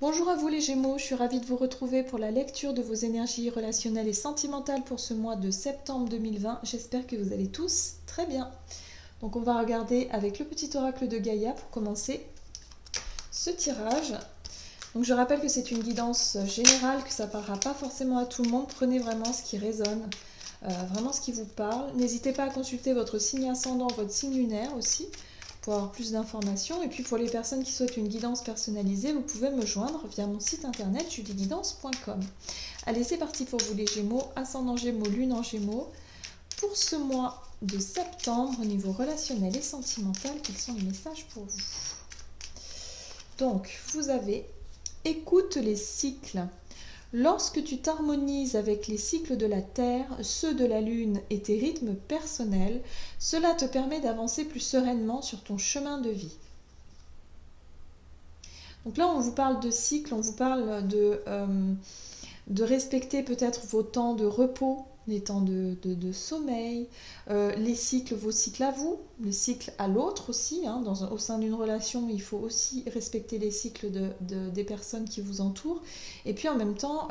Bonjour à vous les Gémeaux, je suis ravie de vous retrouver pour la lecture de vos énergies relationnelles et sentimentales pour ce mois de septembre 2020. J'espère que vous allez tous très bien. Donc on va regarder avec le petit oracle de Gaïa pour commencer ce tirage. Donc je rappelle que c'est une guidance générale, que ça ne parlera pas forcément à tout le monde. Prenez vraiment ce qui résonne, vraiment ce qui vous parle. N'hésitez pas à consulter votre signe ascendant, votre signe lunaire aussi, pour avoir plus d'informations. Et puis pour les personnes qui souhaitent une guidance personnalisée, vous pouvez me joindre via mon site internet judyguidance.com. Allez, c'est parti pour vous les Gémeaux, ascendant Gémeaux, lune en Gémeaux. Pour ce mois de septembre, au niveau relationnel et sentimental, quels sont les messages pour vous? Donc, vous avez « Écoute les cycles ». Lorsque tu t'harmonises avec les cycles de la Terre, ceux de la Lune et tes rythmes personnels, cela te permet d'avancer plus sereinement sur ton chemin de vie. Donc là, on vous parle de cycles, on vous parle de respecter peut-être vos temps de repos, les temps de sommeil, les cycles, vos cycles à vous, les cycles à l'autre aussi. Hein, au sein d'une relation, il faut aussi respecter les cycles des personnes qui vous entourent. Et puis en même temps,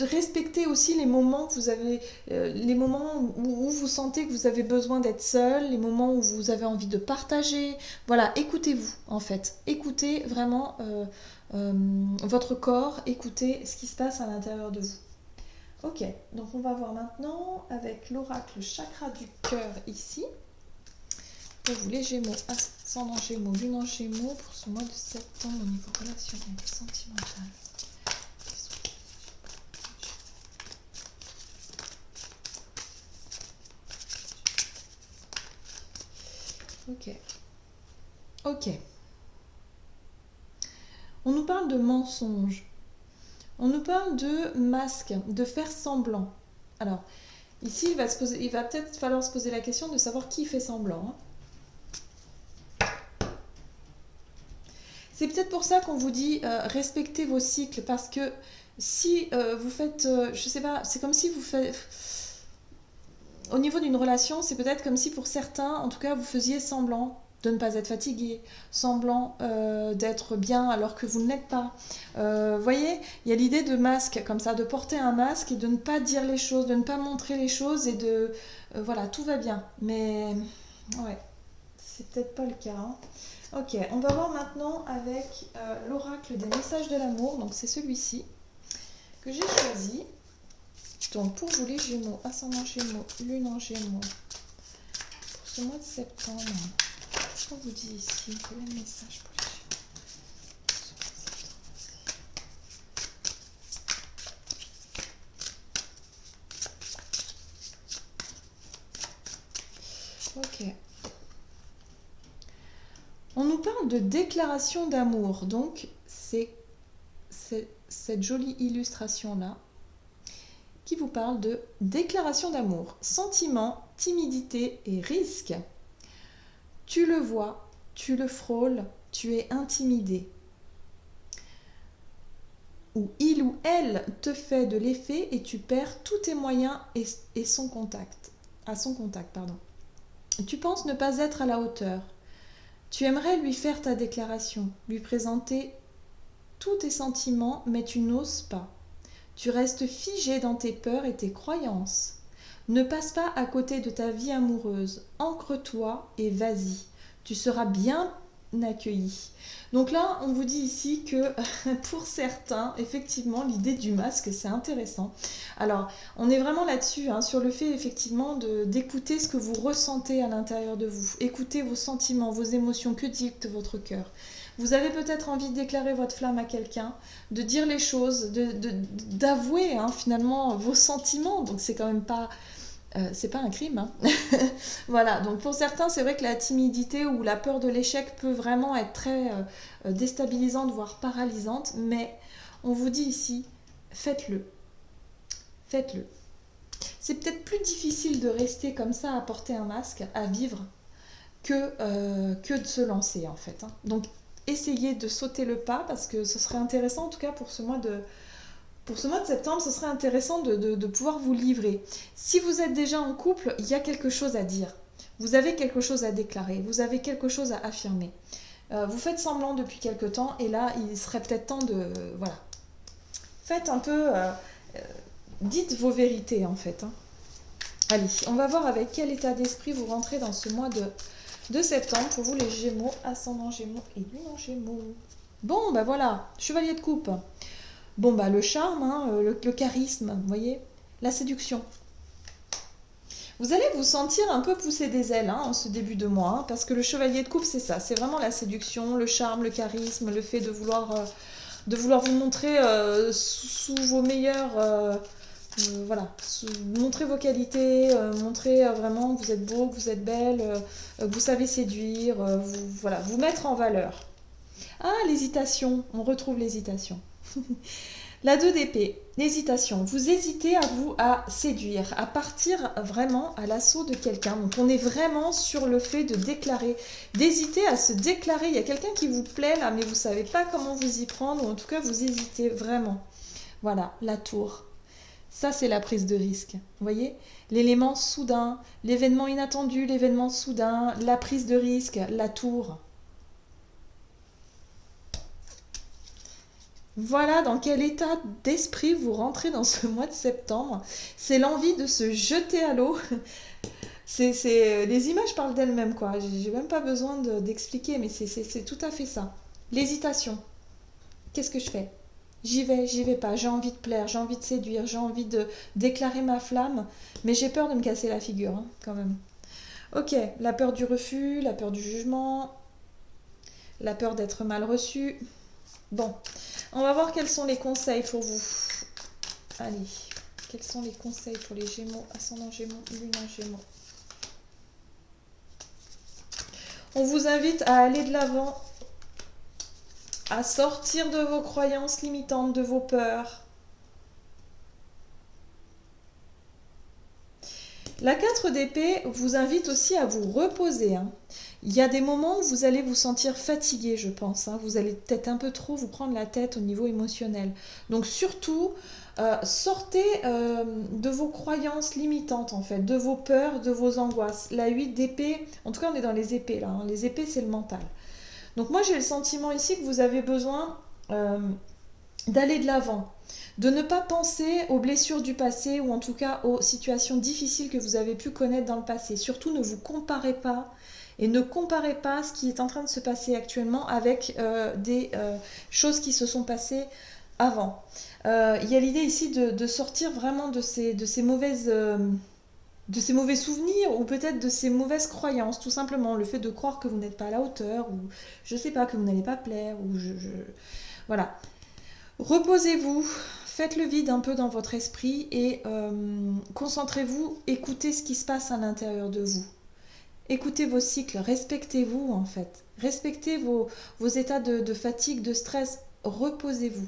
respectez aussi les moments que vous avez, les moments où vous sentez que vous avez besoin d'être seul, les moments où vous avez envie de partager. Voilà, écoutez-vous en fait. Écoutez vraiment votre corps, écoutez ce qui se passe à l'intérieur de vous. Ok, donc on va voir maintenant avec l'oracle chakra du cœur ici. Pour vous les Gémeaux, ascendant Gémeaux, lune en Gémeaux, pour ce mois de septembre au niveau relationnel et sentimental. Ok. On nous parle de mensonges. On nous parle de masque, de faire semblant. Alors, ici, il va peut-être falloir se poser la question de savoir qui fait semblant. C'est peut-être pour ça qu'on vous dit respectez vos cycles, parce que si vous faites, je sais pas, c'est comme si vous faites... Au niveau d'une relation, c'est peut-être comme si pour certains, en tout cas, vous faisiez semblant de ne pas être fatigué, semblant d'être bien alors que vous ne l'êtes pas. Voyez, il y a l'idée de masque, comme ça, de porter un masque et de ne pas dire les choses, de ne pas montrer les choses et de... voilà, tout va bien. Mais, ouais, c'est peut-être pas le cas. Hein. Ok, on va voir maintenant avec l'oracle des messages de l'amour. Donc c'est celui-ci que j'ai choisi. Donc pour vous les Gémeaux, ascendant Gémeaux, lune en Gémeaux, pour ce mois de septembre, qu'est-ce qu'on vous dit ici? Quel est le message pour les Gémeaux? Ok. On nous parle de déclaration d'amour, donc c'est cette jolie illustration-là qui vous parle de déclaration d'amour, sentiment, timidité et risque. Tu le vois, tu le frôles, tu es intimidé. Ou il ou elle te fait de l'effet et tu perds tous tes moyens et son contact. Tu penses ne pas être à la hauteur. Tu aimerais lui faire ta déclaration, lui présenter tous tes sentiments, mais tu n'oses pas. Tu restes figé dans tes peurs et tes croyances. Ne passe pas à côté de ta vie amoureuse. Ancre-toi et vas-y. Tu seras bien accueilli. Donc là, on vous dit ici que pour certains, effectivement, l'idée du masque, c'est intéressant. Alors, on est vraiment là-dessus, hein, sur le fait, effectivement, d'écouter ce que vous ressentez à l'intérieur de vous. Écoutez vos sentiments, vos émotions, que dicte votre cœur. Vous avez peut-être envie de déclarer votre flamme à quelqu'un, de dire les choses, d'avouer hein, finalement vos sentiments. Donc c'est quand même pas... c'est pas un crime. Hein. Voilà, donc pour certains, c'est vrai que la timidité ou la peur de l'échec peut vraiment être très déstabilisante, voire paralysante. Mais on vous dit ici, faites-le. Faites-le. C'est peut-être plus difficile de rester comme ça à porter un masque, à vivre, que de se lancer en fait. Hein. Donc essayez de sauter le pas parce que ce serait intéressant en tout cas pour ce mois de septembre, ce serait intéressant de pouvoir vous livrer. Si vous êtes déjà en couple, il y a quelque chose à dire. Vous avez quelque chose à déclarer, vous avez quelque chose à affirmer. Vous faites semblant depuis quelque temps et là, il serait peut-être temps de... voilà. Faites un peu... dites vos vérités en fait. Hein. Allez, on va voir avec quel état d'esprit vous rentrez dans ce mois de septembre pour vous les Gémeaux, ascendant Gémeaux et Lune Gémeaux. Bon, bah voilà, chevalier de coupe. Bon, bah le charme, hein, le charisme, vous voyez, la séduction. Vous allez vous sentir un peu pousser des ailes hein, en ce début de mois, hein, parce que le chevalier de coupe, c'est ça, c'est vraiment la séduction, le charme, le charisme, le fait de vouloir vous montrer sous vos meilleurs... voilà, montrer vos qualités, montrer vraiment que vous êtes beau, que vous êtes belle, que vous savez séduire, voilà, vous mettre en valeur. Ah, l'hésitation, on retrouve l'hésitation. La 2 d'épée, l'hésitation. Vous hésitez à séduire, à partir vraiment à l'assaut de quelqu'un. Donc on est vraiment sur le fait de déclarer, d'hésiter à se déclarer. Il y a quelqu'un qui vous plaît là, mais vous ne savez pas comment vous y prendre, ou en tout cas vous hésitez vraiment. Voilà, la tour. Ça, c'est la prise de risque. Vous voyez, l'élément soudain, l'événement inattendu, l'événement soudain, la prise de risque, la tour. Voilà dans quel état d'esprit vous rentrez dans ce mois de septembre. C'est l'envie de se jeter à l'eau. Les images parlent d'elles-mêmes, quoi. J'ai même pas besoin d'expliquer, mais c'est tout à fait ça. L'hésitation. Qu'est-ce que je fais? J'y vais pas. J'ai envie de plaire, j'ai envie de séduire, j'ai envie de déclarer ma flamme, mais j'ai peur de me casser la figure, hein, quand même. Ok, la peur du refus, la peur du jugement, la peur d'être mal reçu. Bon, on va voir quels sont les conseils pour vous. Allez, quels sont les conseils pour les Gémeaux, ascendant Gémeaux, Lune en Gémeaux. On vous invite à aller de l'avant, à sortir de vos croyances limitantes, de vos peurs. La 4 d'épée vous invite aussi à vous reposer. Hein. Il y a des moments où vous allez vous sentir fatigué, je pense. Hein. Vous allez peut-être un peu trop vous prendre la tête au niveau émotionnel. Donc surtout, sortez de vos croyances limitantes, en fait, de vos peurs, de vos angoisses. La 8 d'épée, en tout cas on est dans les épées là. Hein. Les épées, c'est le mental. Donc moi j'ai le sentiment ici que vous avez besoin d'aller de l'avant, de ne pas penser aux blessures du passé ou en tout cas aux situations difficiles que vous avez pu connaître dans le passé. Surtout ne vous comparez pas et ne comparez pas ce qui est en train de se passer actuellement avec des choses qui se sont passées avant. Il y a l'idée ici de sortir vraiment de ces mauvaises... de ces mauvais souvenirs ou peut-être de ces mauvaises croyances, tout simplement. Le fait de croire que vous n'êtes pas à la hauteur ou je sais pas, que vous n'allez pas plaire ou Voilà. Reposez-vous, faites le vide un peu dans votre esprit et concentrez-vous, écoutez ce qui se passe à l'intérieur de vous. Écoutez vos cycles, respectez-vous en fait. Respectez vos états de fatigue, de stress. Reposez-vous.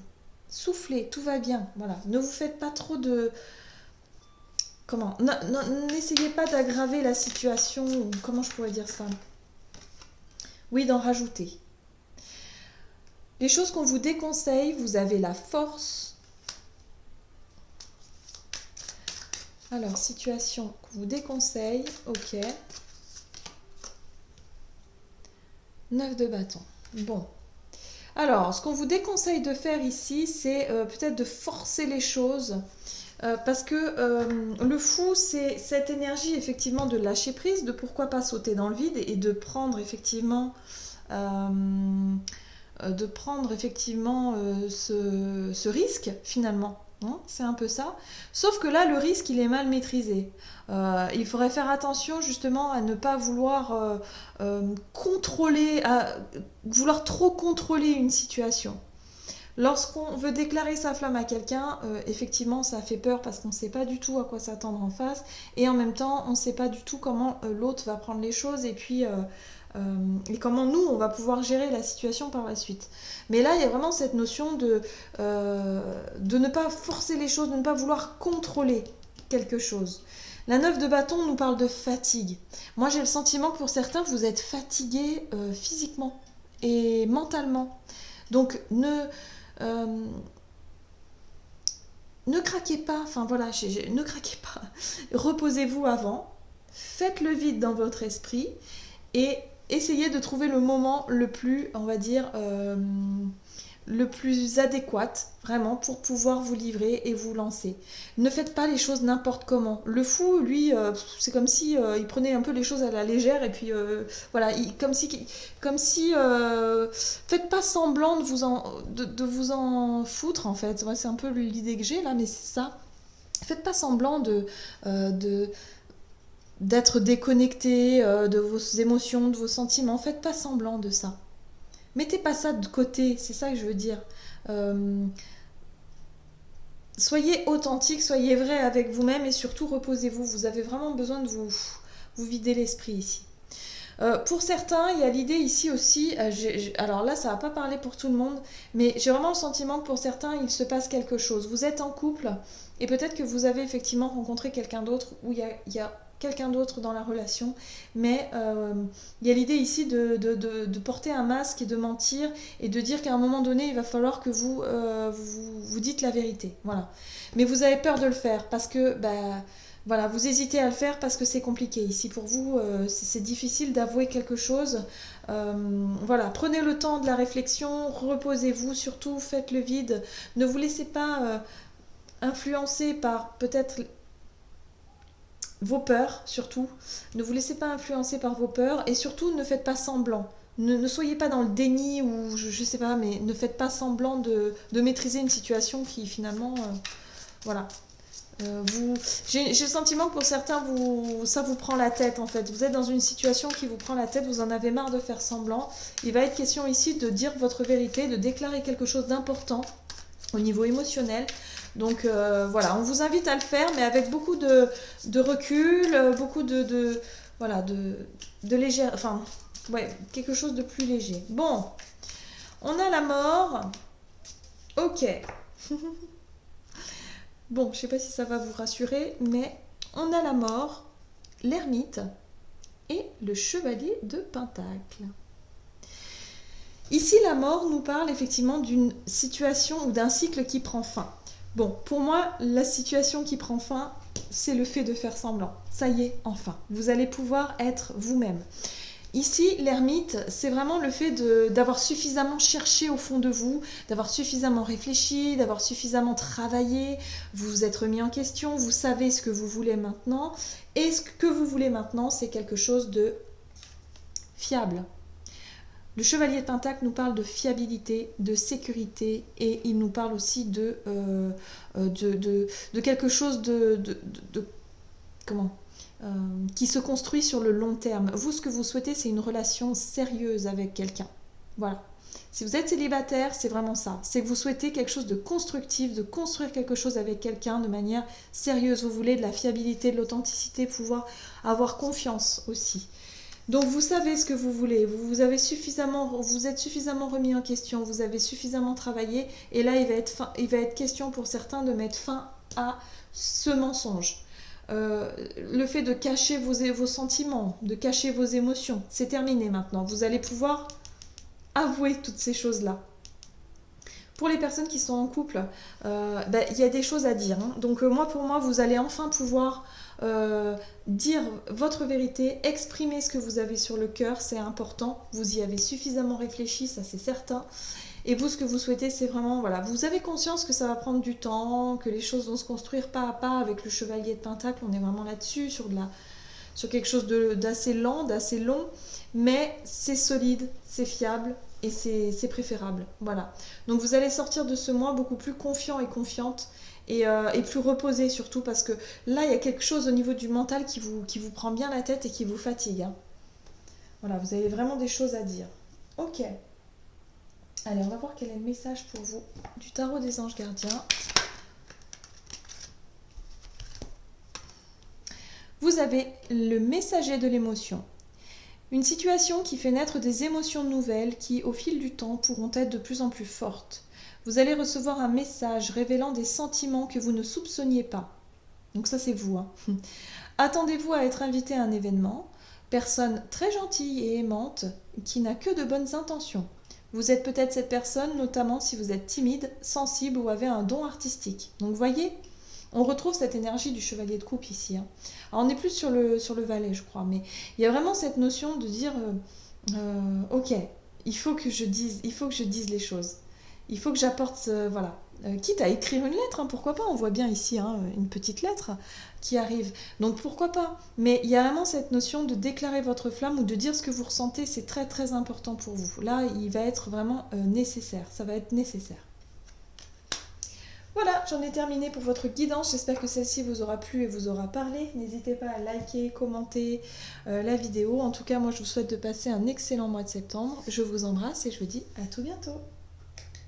Soufflez, tout va bien. Voilà. Ne vous faites pas trop de... Comment? N'essayez pas d'aggraver la situation, ou comment je pourrais dire ça? Oui, d'en rajouter. Les choses qu'on vous déconseille, vous avez la force. Alors, situation qu'on vous déconseille, ok. 9 de bâton. Bon. Alors, ce qu'on vous déconseille de faire ici, c'est peut-être de forcer les choses. Parce que le fou, c'est cette énergie effectivement de lâcher prise, de pourquoi pas sauter dans le vide et de prendre effectivement, ce risque finalement. Hein, c'est un peu ça. Sauf que là, le risque, il est mal maîtrisé. Il faudrait faire attention justement à ne pas vouloir contrôler, à vouloir trop contrôler une situation. Lorsqu'on veut déclarer sa flamme à quelqu'un, effectivement, ça fait peur parce qu'on ne sait pas du tout à quoi s'attendre en face. Et en même temps, on ne sait pas du tout comment l'autre va prendre les choses et puis et comment nous, on va pouvoir gérer la situation par la suite. Mais là, il y a vraiment cette notion de ne pas forcer les choses, de ne pas vouloir contrôler quelque chose. La 9 de bâton nous parle de fatigue. Moi, j'ai le sentiment que pour certains, vous êtes fatigués physiquement et mentalement. Donc, ne craquez pas, enfin voilà, ne craquez pas. Reposez-vous avant, faites le vide dans votre esprit et essayez de trouver le moment le plus, on va dire, le plus adéquat, vraiment, pour pouvoir vous livrer et vous lancer. Ne faites pas les choses n'importe comment. Le fou, lui, c'est comme si il prenait un peu les choses à la légère et puis voilà, comme si faites pas semblant de vous en foutre en fait. Ouais, c'est un peu l'idée que j'ai là, mais c'est ça. Faites pas semblant d'être déconnecté de vos émotions, de vos sentiments. Faites pas semblant de ça. Mettez pas ça de côté, c'est ça que je veux dire. Euh, Soyez authentique, soyez vrai avec vous-même et surtout reposez-vous. Vous avez vraiment besoin de vous vider l'esprit ici. Pour certains, il y a l'idée ici aussi, alors là ça va pas parler pour tout le monde, mais j'ai vraiment le sentiment que pour certains il se passe quelque chose. Vous êtes en couple et peut-être que vous avez effectivement rencontré quelqu'un d'autre où il y a quelqu'un d'autre dans la relation, mais il y a l'idée ici de porter un masque et de mentir et de dire qu'à un moment donné il va falloir que vous dites la vérité. Voilà. Mais vous avez peur de le faire parce que voilà, vous hésitez à le faire parce que c'est compliqué. Ici, pour vous, c'est difficile d'avouer quelque chose. Voilà, prenez le temps de la réflexion, reposez-vous, surtout faites le vide. Ne vous laissez pas influencer par peut-être vos peurs, surtout. Ne vous laissez pas influencer par vos peurs et surtout ne faites pas semblant. Ne soyez pas dans le déni ou je sais pas, mais ne faites pas semblant de maîtriser une situation qui finalement, voilà. J'ai le sentiment que pour certains, ça vous prend la tête en fait. Vous êtes dans une situation qui vous prend la tête, vous en avez marre de faire semblant. Il va être question ici de dire votre vérité, de déclarer quelque chose d'important au niveau émotionnel. Donc voilà, on vous invite à le faire, mais avec beaucoup de recul, beaucoup voilà, de légère, enfin, ouais, quelque chose de plus léger. Bon, on a la mort. Ok. Bon, je sais pas si ça va vous rassurer, mais on a la mort, l'ermite et le chevalier de Pentacle. Ici, la mort nous parle effectivement d'une situation ou d'un cycle qui prend fin. Bon, pour moi, la situation qui prend fin, c'est le fait de faire semblant. Ça y est, enfin, vous allez pouvoir être vous-même. Ici, l'ermite, c'est vraiment le fait d'avoir suffisamment cherché au fond de vous, d'avoir suffisamment réfléchi, d'avoir suffisamment travaillé, vous vous êtes remis en question, vous savez ce que vous voulez maintenant, et ce que vous voulez maintenant, c'est quelque chose de fiable. Le chevalier de Pentacle nous parle de fiabilité, de sécurité, et il nous parle aussi de quelque chose comment qui se construit sur le long terme. Vous, ce que vous souhaitez, c'est une relation sérieuse avec quelqu'un. Voilà. Si vous êtes célibataire, c'est vraiment ça. C'est que vous souhaitez quelque chose de constructif, de construire quelque chose avec quelqu'un de manière sérieuse. Vous voulez de la fiabilité, de l'authenticité, pouvoir avoir confiance aussi. Donc vous savez ce que vous voulez, vous êtes suffisamment remis en question, vous avez suffisamment travaillé, et là il va être question pour certains de mettre fin à ce mensonge. Le fait de cacher vos sentiments, de cacher vos émotions, c'est terminé maintenant. Vous allez pouvoir avouer toutes ces choses-là. Pour les personnes qui sont en couple, y a des choses à dire. Hein. Donc pour moi, vous allez enfin pouvoir dire votre vérité, exprimer ce que vous avez sur le cœur, c'est important. Vous y avez suffisamment réfléchi, ça c'est certain. Et vous, ce que vous souhaitez, c'est vraiment, voilà, vous avez conscience que ça va prendre du temps, que les choses vont se construire pas à pas avec le chevalier de Pentacle. On est vraiment là-dessus, sur quelque chose d'assez lent, d'assez long, mais c'est solide, c'est fiable et c'est préférable. Voilà. Donc vous allez sortir de ce mois beaucoup plus confiant et confiante et plus reposé surtout parce que là, il y a quelque chose au niveau du mental qui vous prend bien la tête et qui vous fatigue. Hein. Voilà, vous avez vraiment des choses à dire. Ok. Allez, on va voir quel est le message pour vous du tarot des anges gardiens. Vous avez le messager de l'émotion. Une situation qui fait naître des émotions nouvelles qui, au fil du temps, pourront être de plus en plus fortes. Vous allez recevoir un message révélant des sentiments que vous ne soupçonniez pas. Donc ça, c'est vous. Hein. Attendez-vous à être invité à un événement. Personne très gentille et aimante qui n'a que de bonnes intentions. Vous êtes peut-être cette personne, notamment si vous êtes timide, sensible ou avez un don artistique. Donc voyez, On retrouve cette énergie du chevalier de coupe ici. Hein. Alors on n'est plus sur le valet, je crois, mais il y a vraiment cette notion de dire ok, il faut que je dise les choses. Il faut que j'apporte, voilà. Quitte à écrire une lettre, hein, pourquoi pas. On voit bien ici hein, une petite lettre qui arrive. Donc pourquoi pas. Mais il y a vraiment cette notion de déclarer votre flamme ou de dire ce que vous ressentez. C'est très très important pour vous. Là, il va être vraiment nécessaire. Ça va être nécessaire. Voilà, j'en ai terminé pour votre guidance. J'espère que celle-ci vous aura plu et vous aura parlé. N'hésitez pas à liker, commenter la vidéo. En tout cas, moi, je vous souhaite de passer un excellent mois de septembre. Je vous embrasse et je vous dis à tout bientôt.